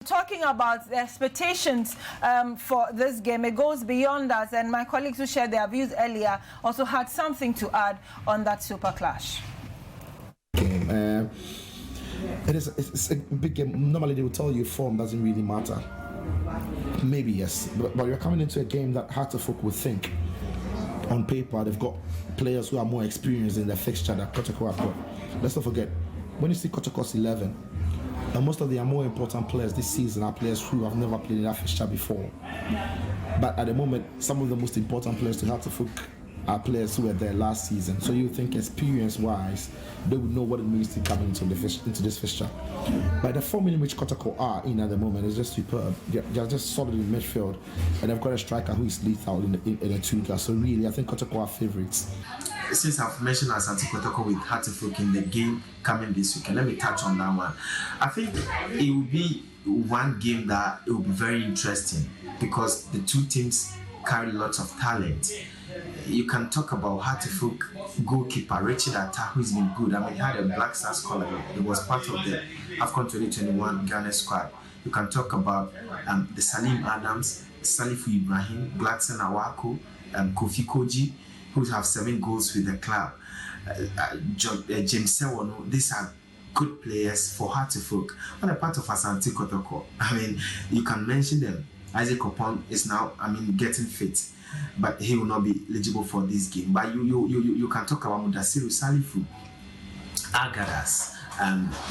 Talking about the expectations for this game, it goes beyond that, and my colleagues who shared their views earlier also had something to add on that super clash. It's a big game. Normally they will tell you form doesn't really matter. Maybe yes, but you're coming into a game that Hartlepool would think on paper they've got players who are more experienced in the fixture that KOTOKO have got. Let's not forget, when you see KOTOKO's 11, and most of the more important players this season are players who have never played in that fixture before. But at the moment, some of the most important players to Hartlepool are players who were there last season. So you think experience-wise, they would know what it means to come into this fixture. But the form in which KOTOKO are in at the moment is just superb. They're just solid in midfield, and they've got a striker who is lethal in the two guys. So really, I think KOTOKO are favourites. Since I've mentioned ASANTE KOTOKO with Hartlepool in the game coming this weekend, let me touch on that one. I think it will be one game that it will be very interesting because the two teams carry lots of talent. You can talk about Hartlepool goalkeeper Richard Atta, who's been good. I mean, he had a Black Stars collar. He was part of the AFCON 2021 Ghana squad. You can talk about the Salim Adams, Salifu Ibrahim, Gladson Awako, Kofi Koji, who have 7 goals with the club. James Sewono. These are good players for Hartlepool. On a part of ASANTE KOTOKO, I mean, you can mention them. Isaac Opon is now, getting fit, but he will not be eligible for this game. But you can talk about Mudasiru Salifu, Agadas,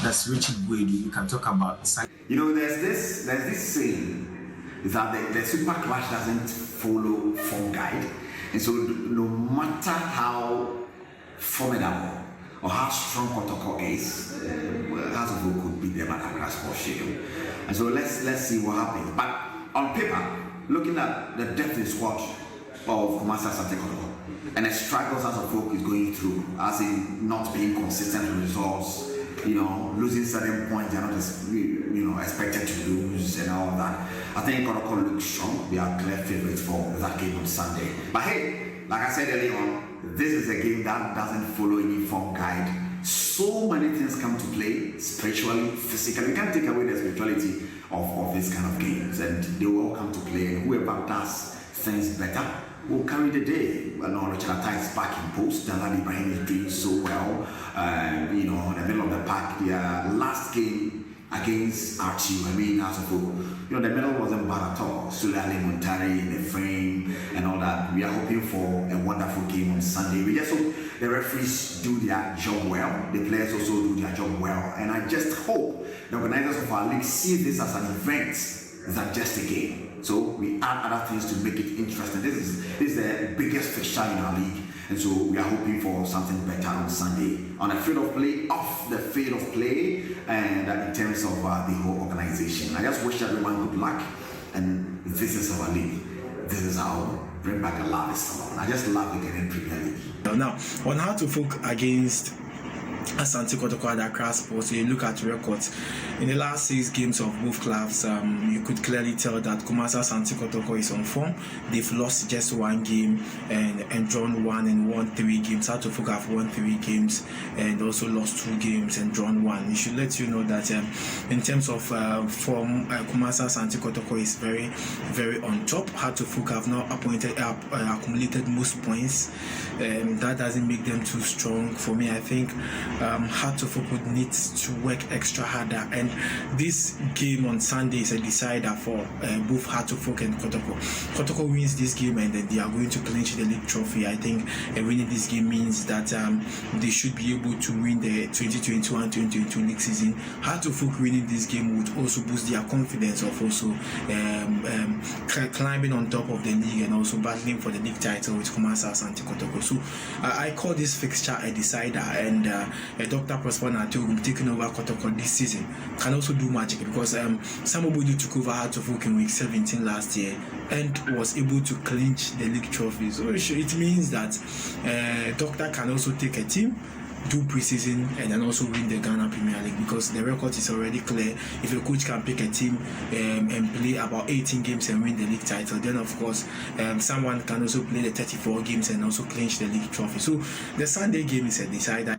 that's Richard Guedu. You can talk about. There's this saying that the super clash doesn't follow form guide, and so no matter how formidable or how strong KOTOKO is, Hartlepool could beat them at Accra Sports Stadium. And so let's see what happens. But on paper, looking at the depth in squad of ASANTE KOTOKO and the struggles Hartlepool is going through, as in not being consistent with results, losing certain points they're not expected to lose and all that. I think KOTOKO looks strong. They are clear favourites for that game on Sunday. But hey, like I said earlier on, this is a game that doesn't follow any form guide. So many things come to play, spiritually, physically. You can't take away the spirituality of this kind of games, and they will all come to play. And whoever does things better will carry the day. Richard Atta is back in post. Dalal Ibrahim is doing so well. In the middle of the pack, their last game against RTU, Hartlepool, the middle wasn't bad at all. Sulali Montari in the frame and all that. We are hoping for a wonderful game on Sunday. We just hope the referees do their job well, the players also do their job well, and I just hope the organizers of our league see this as an event than just a game. So we add other things to make it interesting. This is the biggest fixture in our league, and so we are hoping for something better on Sunday on the field of play, off the field of play, and in terms of the whole organization. I just wish everyone good luck, and this is our league. This is how we bring back a love. I just love the Ghanaian Premier League. Now, on how to folk against ASANTE KOTOKO at Accra Sports, you look at records in the last 6 games of both clubs. You could clearly tell that ASANTE KOTOKO is on form. They've lost just 1 game and drawn 1 and won 3 games. Hartlepool have won 3 games and also lost 2 games and drawn 1. It should let you know that in terms of form, ASANTE KOTOKO is very, very on top. Hartlepool have now accumulated most points. That doesn't make them too strong. For me, I think Hartlepool would need to work extra harder, and this game on Sunday is a decider for both Hartlepool and KOTOKO. KOTOKO wins this game and then they are going to clinch the league trophy. I think winning this game means that they should be able to win the 2021-2022 league season. Hartlepool winning this game would also boost their confidence of also climbing on top of the league and also battling for the league title with ASANTE KOTOKO. So I call this fixture a decider, and Dr. Prosper Natogum taking over KOTOKO this season can also do magic, because Samobudu took over Hartlepool in week 17 last year and was able to clinch the league trophy. So it means that Doctor can also take a team, do preseason, and then also win the Ghana Premier League, because the record is already clear. If a coach can pick a team and play about 18 games and win the league title, then of course someone can also play the 34 games and also clinch the league trophy. So the Sunday game is a decider.